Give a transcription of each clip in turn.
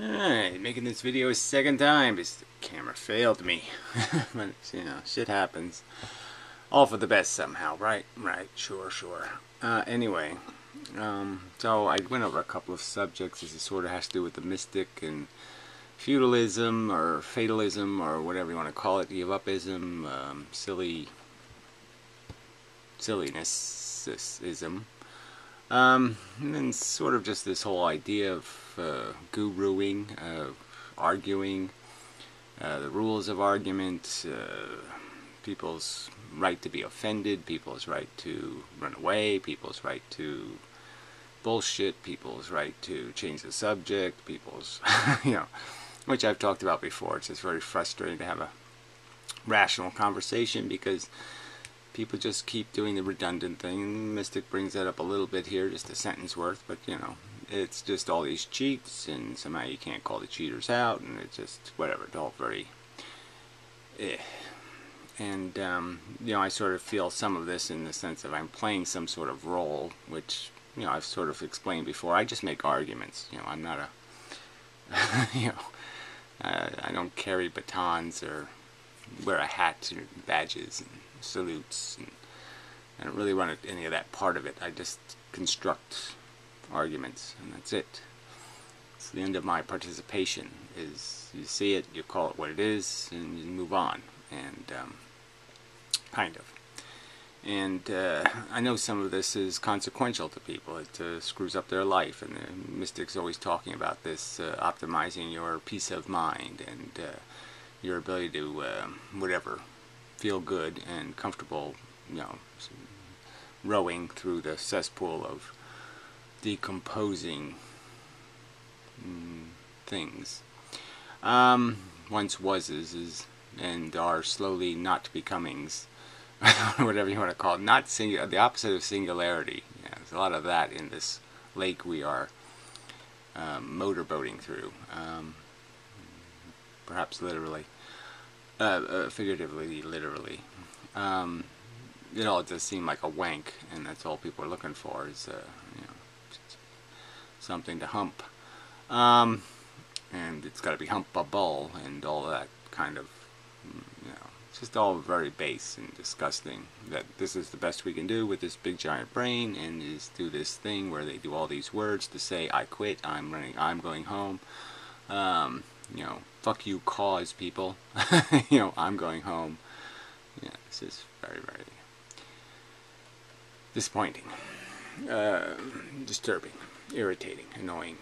Alright, making this video a second time because the camera failed me. But, you know, shit happens. All for the best somehow, right? Right, sure. Anyway, so I went over a couple of subjects. This sort of has to do with the mystic and feudalism or fatalism or whatever you want to call it, give-upism, silliness-ism. And then sort of just this whole idea of guruing, arguing, the rules of argument, people's right to be offended, people's right to run away, people's right to bullshit, people's right to change the subject, people's, you know, which I've talked about before. It's just very frustrating to have a rational conversation because people just keep doing the redundant thing. Mystic brings that up a little bit here, just a sentence worth, but you know, it's just all these cheats, and somehow you can't call the cheaters out, and it's just whatever. It's all very And you know, I sort of feel some of this in the sense of I'm playing some sort of role, which, you know, I've sort of explained before. I just make arguments. You know, I'm not a you know, I don't carry batons or wear a hat or badges and salutes, and I don't really run any of that part of it. I just construct arguments, and that's it. It's the end of my participation. Is you see it, you call it what it is, and you move on. And kind of. And I know some of this is consequential to people. It screws up their life, and the mystic's always talking about this, optimizing your peace of mind and your ability to whatever, feel good and comfortable, you know, rowing through the cesspool of decomposing things. Once was's and are slowly not becomings, whatever you want to call it. Not the opposite of singularity. Yeah, there's a lot of that in this lake we are motorboating through. Perhaps literally, figuratively, literally. It all does seem like a wank, and that's all people are looking for is, you know, something to hump. And it's got to be humpable and all that kind of, you know, it's just all very base and disgusting. That this is the best we can do with this big giant brain, and is do this thing where they do all these words to say, I quit, I'm going home. You know, fuck you cause, people. You know, I'm going home. Yeah, this is very, very disappointing, disturbing, irritating, annoying.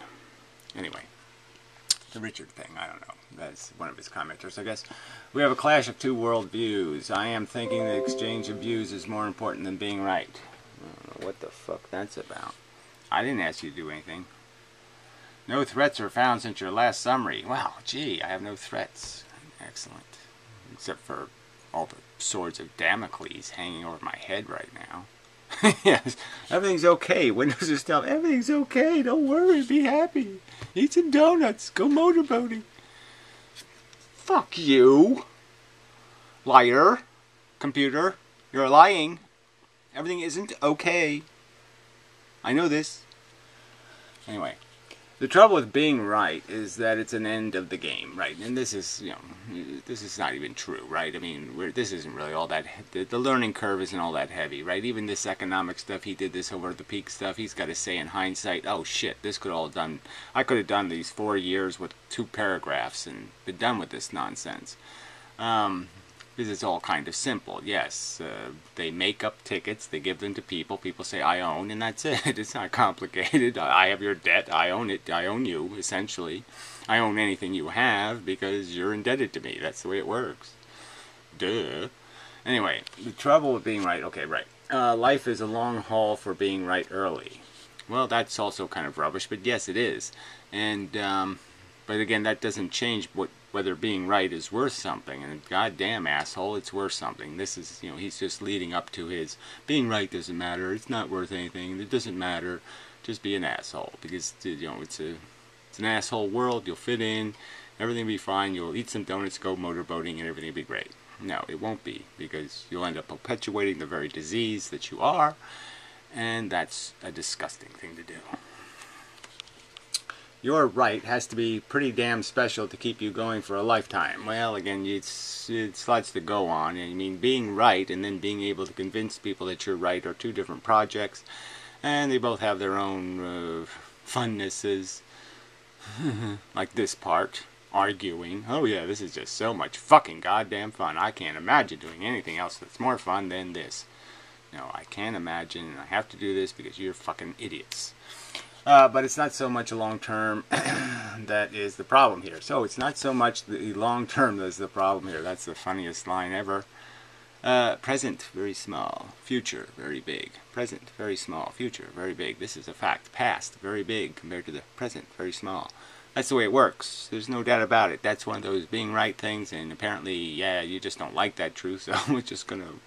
Anyway, the Richard thing, I don't know. That's one of his commenters, I guess. We have a clash of two world views. I am thinking the exchange of views is more important than being right. I don't know what the fuck that's about. I didn't ask you to do anything. No threats are found since your last summary. Wow, gee, I have no threats. Excellent. Except for all the swords of Damocles hanging over my head right now. Yes, everything's okay. Windows are still. Everything's okay. Don't worry. Be happy. Eat some donuts. Go motorboating. Fuck you, liar. Computer, you're lying. Everything isn't okay. I know this. Anyway, the trouble with being right is that it's an end of the game, right? And this is, you know, this is not even true, right? I mean, this isn't really all that, the learning curve isn't all that heavy, right? Even this economic stuff, he did this over the peak stuff, he's got to say in hindsight, oh shit, this could all done, I could have done these 4 years with 2 paragraphs and been done with this nonsense. This is all kind of simple. Yes, they make up tickets, they give them to people, people say I own, and that's it. It's not complicated. I have your debt, I own it, I own you, essentially. I own anything you have because you're indebted to me. That's the way it works. Duh. Anyway, the trouble with being right, okay, right. Life is a long haul for being right early. Well, that's also kind of rubbish, but yes, it is. And, but again, that doesn't change whether being right is worth something. And goddamn asshole, it's worth something. This is, you know, he's just leading up to his being right doesn't matter. It's not worth anything. It doesn't matter. Just be an asshole because, you know, it's an asshole world. You'll fit in. Everything will be fine. You'll eat some donuts, go motorboating, and everything will be great. No, it won't be, because you'll end up perpetuating the very disease that you are, and that's a disgusting thing to do. your right has to be pretty damn special to keep you going for a lifetime. Well, again, it's lots to go on. I mean, being right and then being able to convince people that you're right are two different projects, and they both have their own funnesses. Like this part, arguing. Oh yeah, this is just so much fucking goddamn fun. I can't imagine doing anything else that's more fun than this. No, I can't imagine, and I have to do this because you're fucking idiots. But it's not so much a long term that is the problem here. So it's not so much the long term that's the problem here. That's the funniest line ever. Present, very small. Future, very big. Present, very small. Future, very big. This is a fact. Past, very big compared to the present, very small. That's the way it works. There's no doubt about it. That's one of those being right things, and apparently, yeah, you just don't like that truth, so we're just going to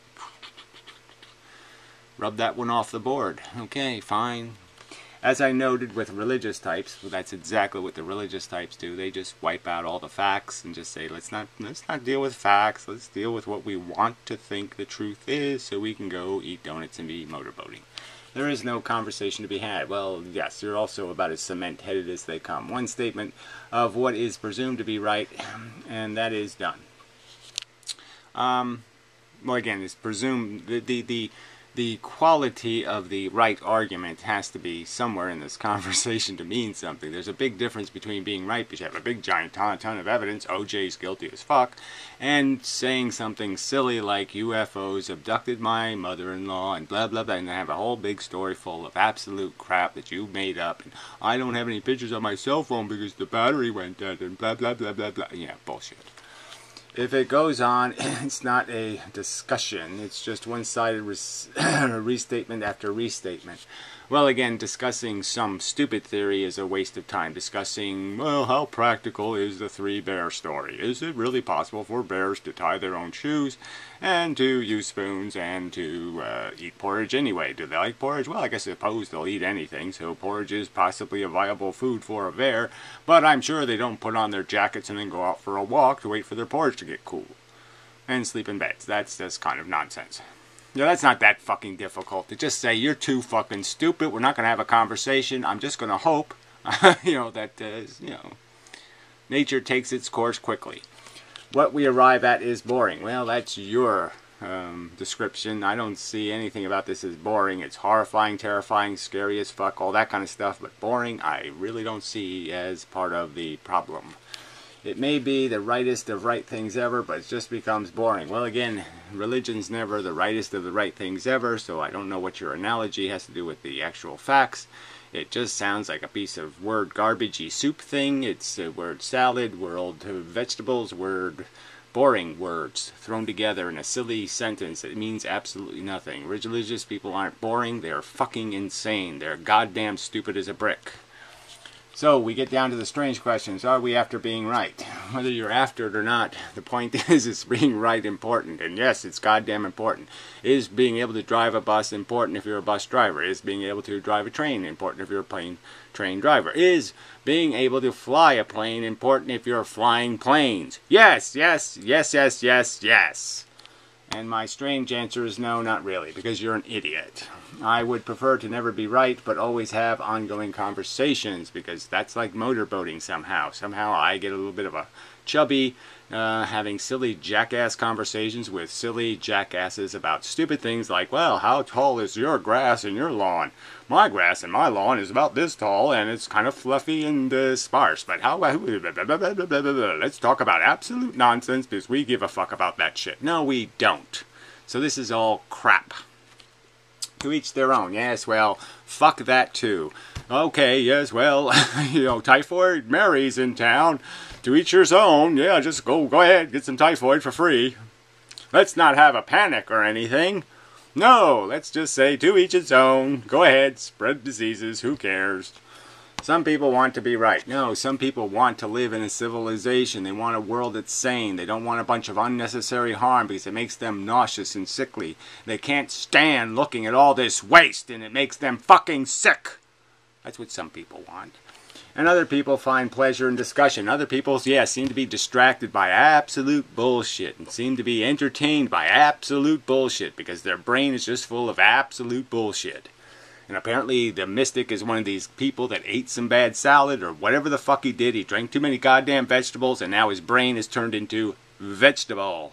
rub that one off the board. Okay, fine. As I noted with religious types, well, that's exactly what the religious types do. They just wipe out all the facts and just say, let's not deal with facts. Let's deal with what we want to think the truth is, so we can go eat donuts and be motorboating. There is no conversation to be had. Well, yes, you're also about as cement-headed as they come. One statement of what is presumed to be right, and that is done. Well, again, it's presumed the quality of the right argument has to be somewhere in this conversation to mean something. There's a big difference between being right because you have a big giant ton of evidence, OJ's guilty as fuck, and saying something silly like UFOs abducted my mother-in-law and blah blah blah, and have a whole big story full of absolute crap that you made up, and I don't have any pictures on my cell phone because the battery went dead, and blah blah blah blah blah. Yeah, bullshit. If it goes on, it's not a discussion. It's just one-sided restatement after restatement. Well, again, discussing some stupid theory is a waste of time. Discussing, well, how practical is the three-bear story? Is it really possible for bears to tie their own shoes and to use spoons and to eat porridge anyway? Do they like porridge? Well, I guess I suppose they'll eat anything, so porridge is possibly a viable food for a bear, but I'm sure they don't put on their jackets and then go out for a walk to wait for their porridge to get cool and sleep in beds. That's just kind of nonsense. You know, that's not that fucking difficult to just say, you're too fucking stupid, we're not going to have a conversation, I'm just going to hope, you know, that, you know, nature takes its course quickly. What we arrive at is boring. Well, that's your description. I don't see anything about this as boring. It's horrifying, terrifying, scary as fuck, all that kind of stuff, but boring, I really don't see as part of the problem. It may be the rightest of right things ever, but it just becomes boring. Well, again, religion's never the rightest of the right things ever, so I don't know what your analogy has to do with the actual facts. It just sounds like a piece of word garbagey soup thing. It's a word salad, word vegetables, word boring words thrown together in a silly sentence that means absolutely nothing. Religious people aren't boring, they're fucking insane. They're goddamn stupid as a brick. So we get down to the strange questions. Are we after being right? Whether you're after it or not, the point is being right important. And yes, it's goddamn important. Is being able to drive a bus important if you're a bus driver? Is being able to drive a train important if you're a train driver? Is being able to fly a plane important if you're flying planes? Yes, yes, yes, yes, yes, yes. And my strange answer is no, not really, because you're an idiot. I would prefer to never be right, but always have ongoing conversations, because that's like motorboating somehow. Somehow I get a little bit of a chubby, having silly jackass conversations with silly jackasses about stupid things like, well, how tall is your grass in your lawn? My grass in my lawn is about this tall, and it's kind of fluffy and sparse, but how, let's talk about absolute nonsense, because we give a fuck about that shit. No, we don't. So this is all crap. To each their own. Yes, well, fuck that too. Okay, yes, well, you know, typhoid Mary's in town. To each your own. Yeah, just go ahead, get some typhoid for free. Let's not have a panic or anything. No, let's just say to each its own. Go ahead, spread diseases, who cares? Some people want to be right. No, some people want to live in a civilization. They want a world that's sane. They don't want a bunch of unnecessary harm because it makes them nauseous and sickly. They can't stand looking at all this waste and it makes them fucking sick. That's what some people want. And other people find pleasure in discussion. Other people, yeah, seem to be distracted by absolute bullshit and seem to be entertained by absolute bullshit because their brain is just full of absolute bullshit. And apparently the mystic is one of these people that ate some bad salad or whatever the fuck he did. He drank too many goddamn vegetables and now his brain is turned into vegetable.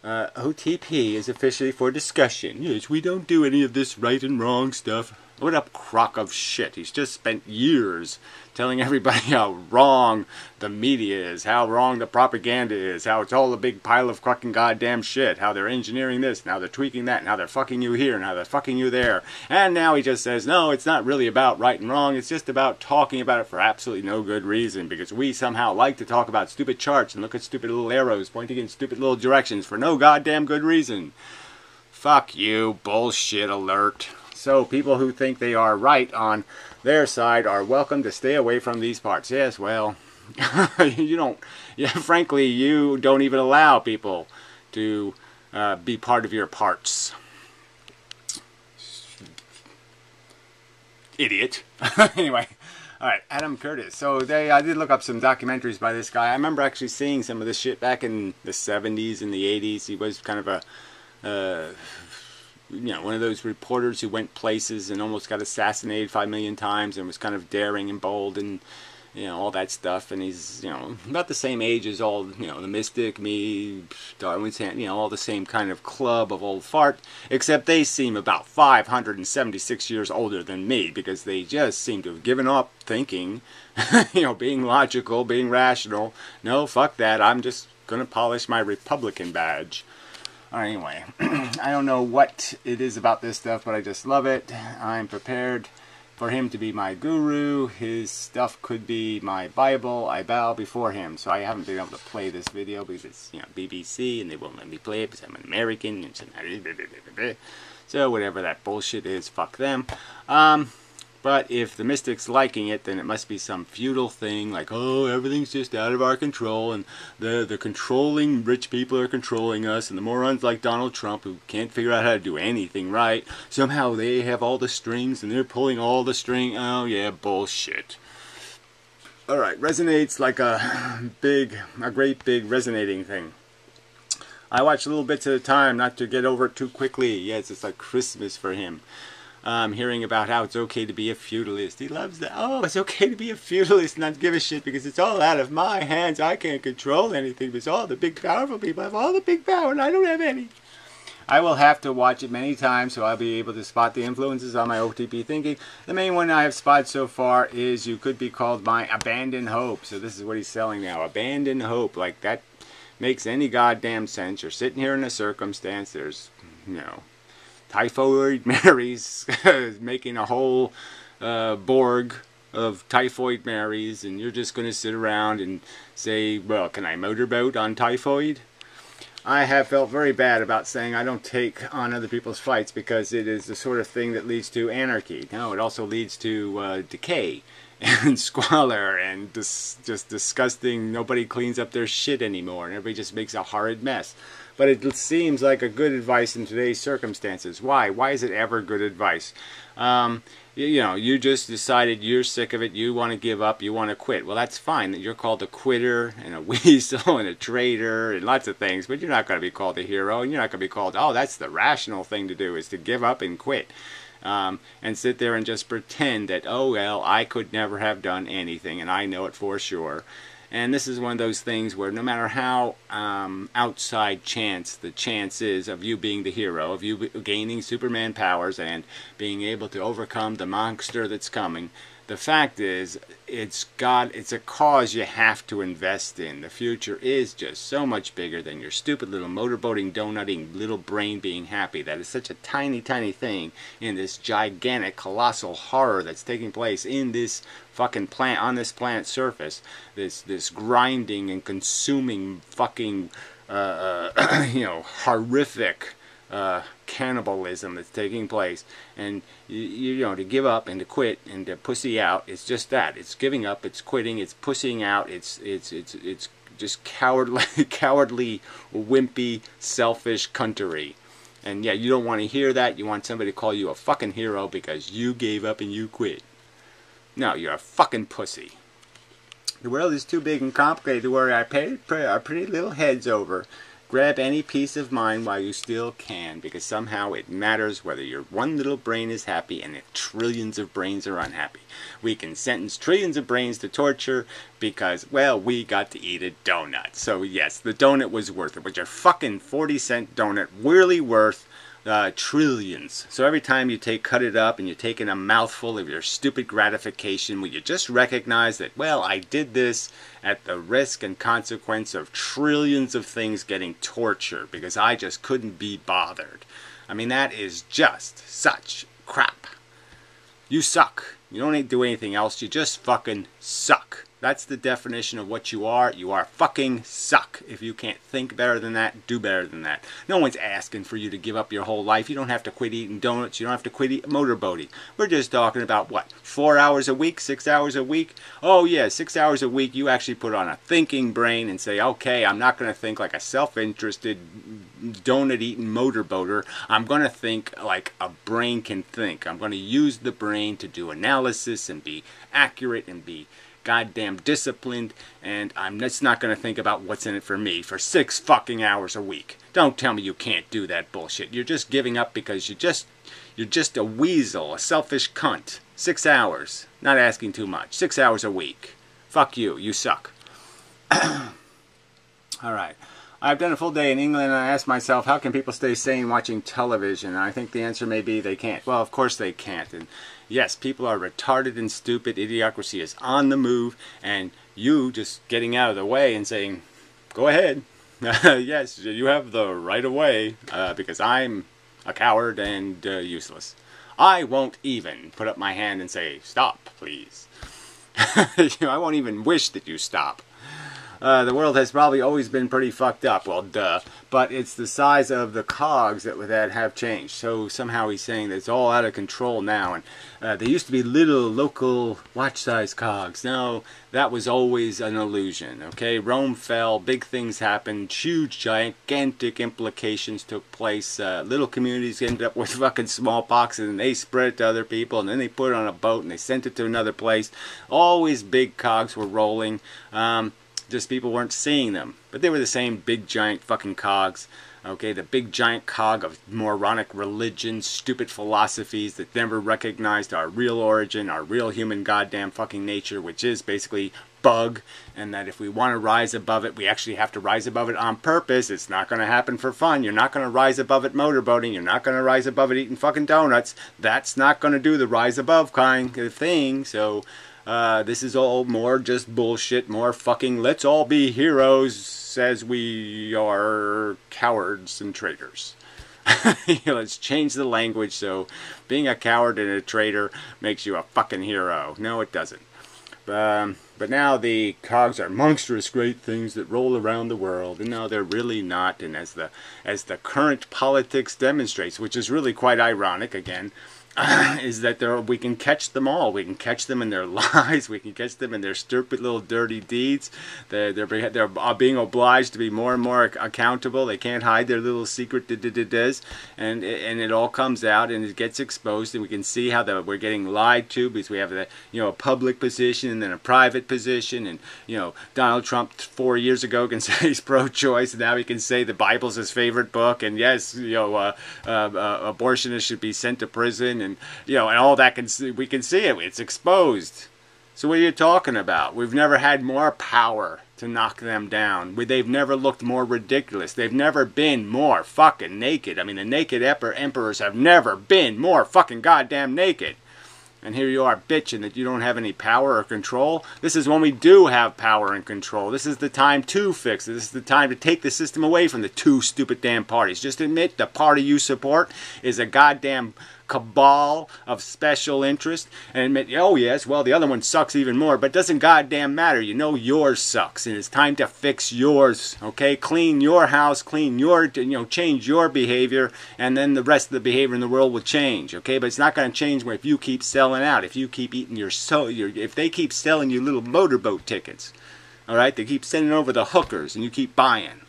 OTP is officially for discussion. Yes, we don't do any of this right and wrong stuff. What a crock of shit. He's just spent years telling everybody how wrong the media is, how wrong the propaganda is, how it's all a big pile of fucking goddamn shit, how they're engineering this, now they're tweaking that, now they're fucking you here, now they're fucking you there. And now he just says, no, it's not really about right and wrong, it's just about talking about it for absolutely no good reason, because we somehow like to talk about stupid charts and look at stupid little arrows pointing in stupid little directions for no goddamn good reason. Fuck you, bullshit alert. So people who think they are right on their side are welcome to stay away from these parts. Yes, well, you don't, frankly, you don't even allow people to be part of your parts. Idiot. Anyway, all right, Adam Curtis. So I did look up some documentaries by this guy. I remember actually seeing some of this shit back in the 70s and the 80s. He was kind of a... one of those reporters who went places and almost got assassinated 5 million times and was kind of daring and bold and, all that stuff. And he's, about the same age as all, the Mystic, me, Darwin's Hand, all the same kind of club of old fart, except they seem about 576 years older than me because they just seem to have given up thinking, being logical, being rational. No, fuck that. I'm just going to polish my Republican badge. Anyway, I don't know what it is about this stuff, but I just love it. I'm prepared for him to be my guru. His stuff could be my Bible. I bow before him. So I haven't been able to play this video because it's BBC and they won't let me play it because I'm an American. So whatever that bullshit is, fuck them. But if the Mystic's liking it, then it must be some feudal thing, like, oh, everything's just out of our control, and the controlling rich people are controlling us, and the morons like Donald Trump, who can't figure out how to do anything right, somehow they have all the strings, and they're pulling all the string. Oh, yeah, bullshit. Alright, resonates like a great big resonating thing. I watch little bits at a time, not to get over it too quickly. Yes, it's like Christmas for him. Hearing about how it's okay to be a feudalist. He loves that. Oh, it's okay to be a feudalist and not give a shit because it's all out of my hands. I can't control anything because all the big powerful people have all the big power and I don't have any. I will have to watch it many times so I'll be able to spot the influences on my OTP thinking. The main one I have spotted so far is you could be called my abandoned hope. So this is what he's selling now. Abandoned hope. Like that makes any goddamn sense. You're sitting here in a circumstance. There's, typhoid Marys making a whole Borg of typhoid Marys, and you're just going to sit around and say, well, can I motorboat on typhoid? I have felt very bad about saying I don't take on other people's fights because it is the sort of thing that leads to anarchy. No, it also leads to decay and squalor and just disgusting, nobody cleans up their shit anymore and everybody just makes a horrid mess. But it seems like a good advice in today's circumstances. Why? Why is it ever good advice? You just decided you're sick of it, you want to give up, you want to quit. Well, that's fine. You're called a quitter and a weasel and a traitor and lots of things, but you're not going to be called a hero, and you're not going to be called, oh, that's the rational thing to do, is to give up and quit. And sit there and just pretend that, oh, well, I could never have done anything, and I know it for sure. And this is one of those things where no matter how outside the chance is of you being the hero, of you gaining Superman powers and being able to overcome the monster that's coming, the fact is, it's a cause you have to invest in. The future is just so much bigger than your stupid little motorboating, donutting little brain being happy. That is such a tiny, tiny thing in this gigantic, colossal horror that's taking place in this fucking plant, on this planet's surface. This grinding and consuming fucking, horrific cannibalism that's taking place, and to give up and to quit and to pussy out, it's just that. It's giving up, it's quitting, it's pussying out, it's just cowardly, wimpy, selfish cuntery. And yeah, you don't want to hear that. You want somebody to call you a fucking hero because you gave up and you quit. No, you're a fucking pussy. The world is too big and complicated to worry our pretty little heads over. grab any peace of mind while you still can, because somehow it matters whether your one little brain is happy and if trillions of brains are unhappy. We can sentence trillions of brains to torture because, well, we got to eat a donut. So yes, the donut was worth it. But your fucking 40-cent donut really worth trillions. So every time you cut it up and you're taking a mouthful of your stupid gratification, will you just recognize that, well, I did this at the risk and consequence of trillions of things getting tortured because I just couldn't be bothered. I mean, that is just such crap. You suck. You don't need to do anything else. You just fucking suck. That's the definition of what you are. You are fucking suck. If you can't think better than that, do better than that. No one's asking for you to give up your whole life. You don't have to quit eating donuts. You don't have to quit motorboating. We're just talking about, what, 4 hours a week, 6 hours a week? Oh yeah, 6 hours a week. You actually put on a thinking brain and say, okay, I'm not going to think like a self-interested donut-eating motorboater. I'm going to think like a brain can think. I'm going to use the brain to do analysis and be accurate and be goddamn disciplined, and I'm just not going to think about what's in it for me for 6 fucking hours a week. Don't tell me you can't do that bullshit. You're just giving up because you're just a weasel, a selfish cunt. 6 hours. Not asking too much. 6 hours a week. Fuck you. You suck. Alright. I've done a full day in England and I asked myself, how can people stay sane watching television? And I think the answer may be they can't. Well, of course they can't. And yes, people are retarded and stupid. Idiocracy is on the move. And you just getting out of the way and saying, go ahead. Yes, you have the right of way because I'm a coward and useless. I won't even put up my hand and say, stop, please. I won't even wish that you stop. The world has probably always been pretty fucked up. Well, duh. But it's the size of the cogs that have changed. So somehow he's saying that it's all out of control now. And there used to be little local watch-sized cogs. No, that was always an illusion. Okay, Rome fell. Big things happened. Huge, gigantic implications took place. Little communities ended up with fucking smallpox, and they spread it to other people. And then they put it on a boat and they sent it to another place. Always big cogs were rolling. Just people weren't seeing them. But they were the same big giant fucking cogs. Okay, the big giant cog of moronic religions, stupid philosophies that never recognized our real origin, our real human goddamn fucking nature, which is basically bug, and that if we want to rise above it, we actually have to rise above it on purpose. It's not going to happen for fun. You're not going to rise above it motorboating. You're not going to rise above it eating fucking donuts. That's not going to do the rise above kind of thing. So this is all more just bullshit, more fucking let's all be heroes as we are cowards and traitors. Let's change the language so being a coward and a traitor makes you a fucking hero. No, it doesn't. But now the cogs are monstrous great things that roll around the world, and no, they're really not. And as the current politics demonstrates, which is really quite ironic again, is that we can catch them all. We can catch them in their lies. We can catch them in their stupid little dirty deeds. They're being obliged to be more and more accountable. They can't hide their little secret and it all comes out and it gets exposed, and we can see how we're getting lied to because we have a public position and then a private position, and Donald Trump 4 years ago can say he's pro-choice, and now he can say the Bible's his favorite book, and yes, abortionists should be sent to prison. And and all that we can see it. It's exposed. So what are you talking about? We've never had more power to knock them down. They've never looked more ridiculous. They've never been more fucking naked. I mean, the naked emperors have never been more fucking goddamn naked. And here you are bitching that you don't have any power or control. This is when we do have power and control. This is the time to fix it. This is the time to take the system away from the two stupid damn parties. Just admit the party you support is a goddamn cabal of special interest, and admit, oh yes, well the other one sucks even more, but it doesn't goddamn matter. Yours sucks, and it's time to fix yours. Okay, clean your house, clean your, change your behavior, and then the rest of the behavior in the world will change. Okay, but it's not going to change if you keep selling out, if you keep eating if they keep selling you little motorboat tickets. All right, they keep sending over the hookers, and you keep buying.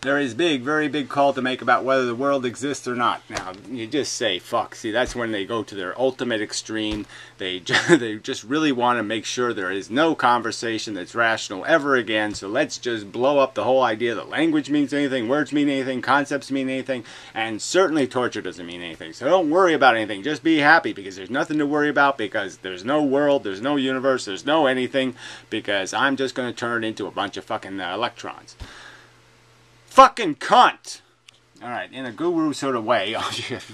there is very big call to make about whether the world exists or not. Now, you just say, fuck. See, that's when they go to their ultimate extreme. They just really want to make sure there is no conversation that's rational ever again. So let's just blow up the whole idea that language means anything, words mean anything, concepts mean anything, and certainly torture doesn't mean anything. So don't worry about anything. Just be happy, because there's nothing to worry about, because there's no world, there's no universe, there's no anything, because I'm just going to turn it into a bunch of fucking electrons. Fucking cunt! Alright, in a guru sort of way,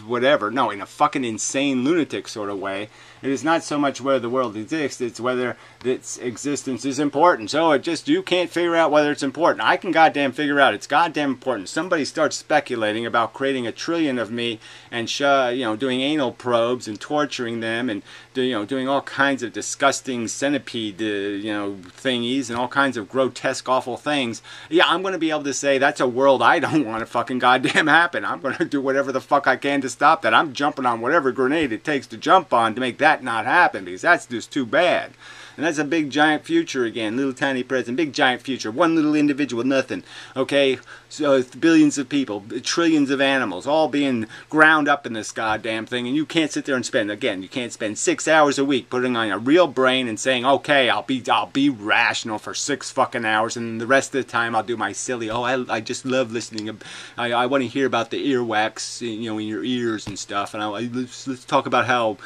whatever, no, in a fucking insane lunatic sort of way, it is not so much whether the world exists, it's whether its existence is important. So it just, you can't figure out whether it's important. I can goddamn figure out it's goddamn important. Somebody starts speculating about creating 1 trillion of me and doing anal probes and torturing them and doing all kinds of disgusting centipede thingies and all kinds of grotesque awful things. Yeah, I'm going to be able to say that's a world I don't want to fucking goddamn happen. I'm going to do whatever the fuck I can to stop that. I'm jumping on whatever grenade it takes to jump on to make that not happen, because that's just too bad. And that's a big giant future again, little tiny present, big giant future, one little individual, nothing. Okay, so billions of people, trillions of animals, all being ground up in this goddamn thing, and you can't sit there and you can't spend 6 hours a week putting on a real brain and saying, okay, I'll be rational for 6 fucking hours, and the rest of the time I'll do my silly, I just love listening, I want to hear about the earwax, in your ears and stuff, and let's talk about how,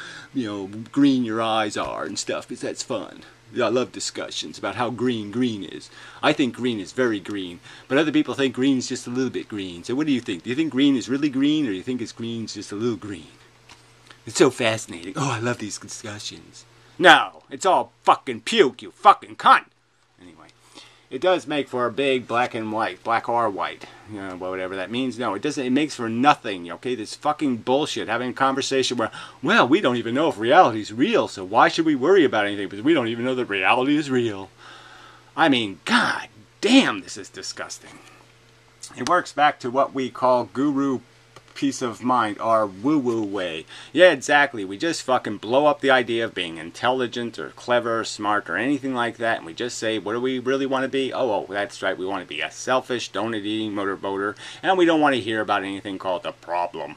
green your eyes are and stuff, because that's fun. I love discussions about how green is. I think green is very green, but other people think green is just a little bit green. So what do you think? Do you think green is really green, or do you think green's just a little green? It's so fascinating. Oh, I love these discussions. No, it's all fucking puke, you fucking cunt. Anyway, it does make for a big black and white, black or white, whatever that means. No, it doesn't. It makes for nothing, okay? This fucking bullshit, having a conversation where, well, we don't even know if reality is real, so why should we worry about anything? Because we don't even know that reality is real. I mean, god damn, this is disgusting. It works back to what we call guru peace of mind, our woo-woo way. Yeah, exactly. We just fucking blow up the idea of being intelligent or clever or smart or anything like that, and we just say, what do we really want to be? Oh, that's right, we want to be a selfish, donut-eating motorboater, and we don't want to hear about anything called the problem.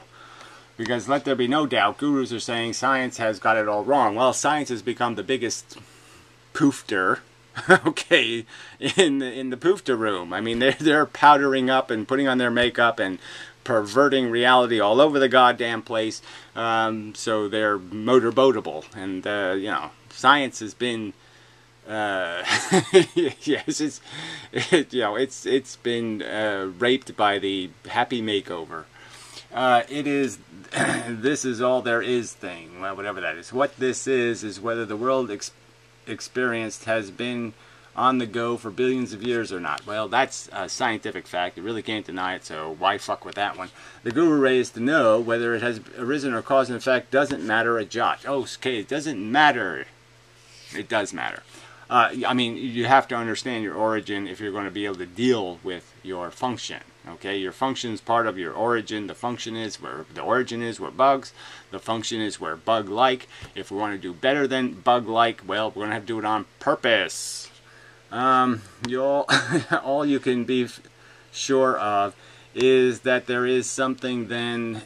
Because let there be no doubt, gurus are saying science has got it all wrong. Well, science has become the biggest poofter, okay, in the poofter room. I mean, they're powdering up and putting on their makeup and perverting reality all over the goddamn place, so they're motorboatable, and science has been yes, it's been raped by the happy makeover. It is this is all there is thing, well, whatever that is. What this is whether the world experienced has been on the go for billions of years or not. Well, that's a scientific fact. You really can't deny it, so why fuck with that one? The guru raised to know whether it has arisen or cause and effect doesn't matter a jot. Oh, okay, it doesn't matter. It does matter. I mean, you have to understand your origin if you're going to be able to deal with your function. Okay, your function is part of your origin. The function is where the origin is, where bugs. The function is where bug-like. If we want to do better than bug-like, well, we're going to have to do it on purpose. All you can be sure of is that there is something, then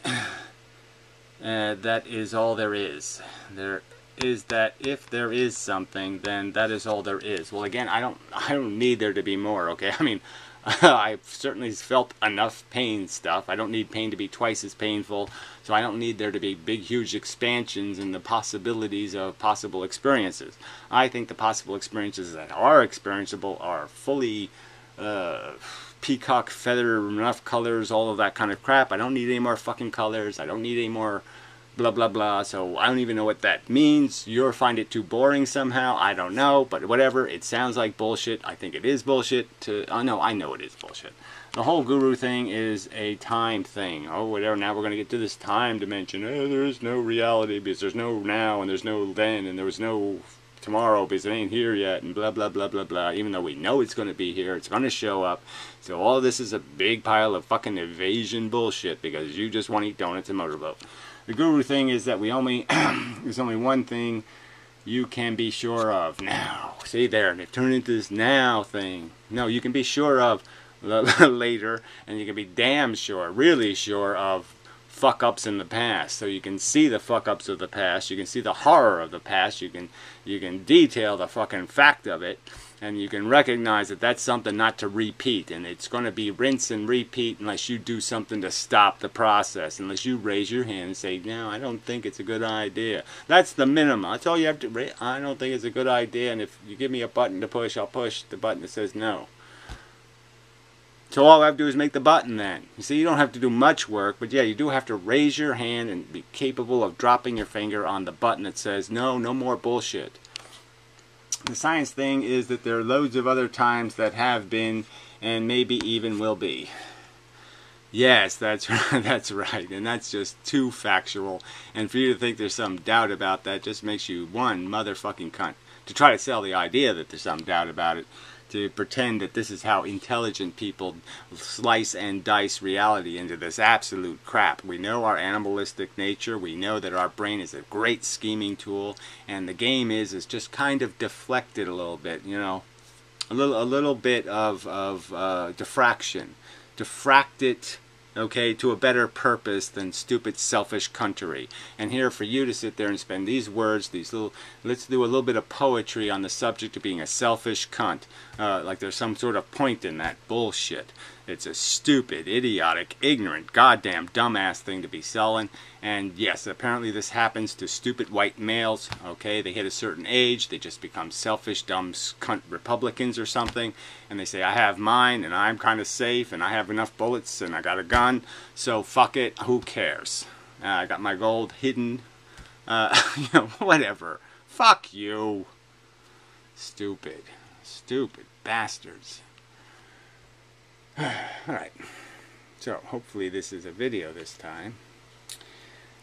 that is all there is. There is that if there is something, then that is all there is. Well, again, I don't need there to be more, okay? I mean, I've certainly felt enough pain stuff. I don't need pain to be twice as painful, so I don't need there to be big, huge expansions in the possibilities of possible experiences. I think the possible experiences that are experienceable are fully peacock feather, enough colors, all of that kind of crap. I don't need any more fucking colors. I don't need any more blah blah blah, so I don't even know what that means. You'll find it too boring somehow, I don't know, but whatever, it sounds like bullshit. I think it is bullshit. I know it is bullshit. The whole guru thing is a time thing. Oh, whatever, now we're going to get to this time dimension. Oh, there is no reality because there's no now and there's no then and there was no tomorrow because it ain't here yet and blah blah blah blah blah. Even though we know it's going to be here, it's going to show up. So all this is a big pile of fucking evasion bullshit because you just want to eat donuts and motorboat. The guru thing is that there's only one thing you can be sure of now. See there, and it turned into this now thing. No, you can be sure of later, and you can be damn sure, really sure of fuck-ups in the past. So you can see the fuck-ups of the past, you can see the horror of the past, you can detail the fucking fact of it, and you can recognize that that's something not to repeat, and it's going to be rinse and repeat unless you do something to stop the process, unless you raise your hand and say, no, I don't think it's a good idea. That's the minimum. That's all you have to, I don't think it's a good idea, and if you give me a button to push, I'll push the button that says no. So all I have to do is make the button then. You see, you don't have to do much work, but yeah, you do have to raise your hand and be capable of dropping your finger on the button that says no, no more bullshit. The science thing is that there are loads of other times that have been and maybe even will be. Yes, that's right, that's right, and that's just too factual. And for you to think there's some doubt about that just makes you one motherfucking cunt. To try to sell the idea that there's some doubt about it, to pretend that this is how intelligent people slice and dice reality into this absolute crap. We know our animalistic nature. We know that our brain is a great scheming tool, and the game is just kind of deflected a little bit, you know, a little bit of diffraction. Diffract it, okay, to a better purpose than stupid selfish cuntery. And here for you to sit there and spend these words, these little, let's do a little bit of poetry on the subject of being a selfish cunt, like there's some sort of point in that bullshit. It's a stupid, idiotic, ignorant, goddamn dumbass thing to be selling. And yes, apparently this happens to stupid white males, okay? They hit a certain age, they just become selfish, dumb, cunt Republicans or something, and they say, I have mine, and I'm kind of safe, and I have enough bullets, and I got a gun, so fuck it, who cares? I got my gold hidden, you know, whatever. Fuck you. Stupid. Stupid bastards. Alright, so hopefully this is a video this time.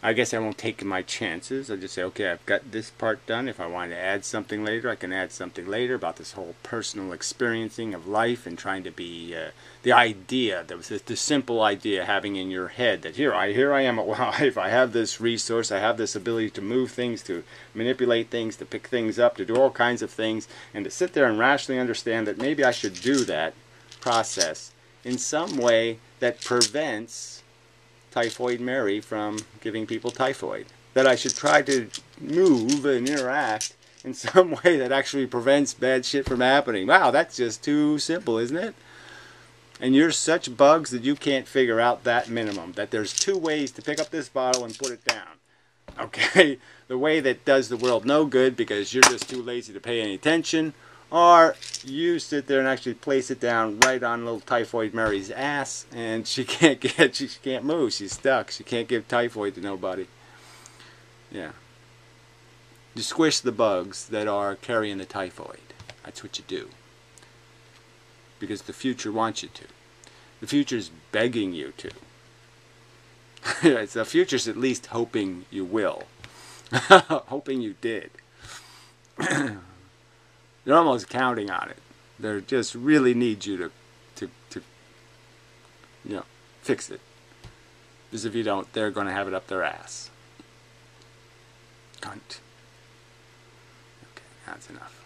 I guess I won't take my chances. I'll just say, okay, I've got this part done. If I want to add something later, I can add something later about this whole personal experiencing of life and trying to be the idea, the simple idea having in your head that here I am alive, I have this resource, I have this ability to move things, to manipulate things, to pick things up, to do all kinds of things, and to sit there and rationally understand that maybe I should do that process in some way that prevents Typhoid Mary from giving people typhoid. That I should try to move and interact in some way that actually prevents bad shit from happening. Wow, that's just too simple, isn't it? And you're such bugs that you can't figure out that minimum. That there's two ways to pick up this bottle and put it down. Okay? The way that does the world no good because you're just too lazy to pay any attention, or you sit there and actually place it down right on little Typhoid Mary's ass, and she can't move. She's stuck. She can't give typhoid to nobody. Yeah. You squish the bugs that are carrying the typhoid. That's what you do. Because the future wants you to. The future's begging you to. The future's at least hoping you will. Hoping you did. They're almost counting on it. They just really need you to you know, fix it. Because if you don't, they're going to have it up their ass. Cunt. Okay, that's enough.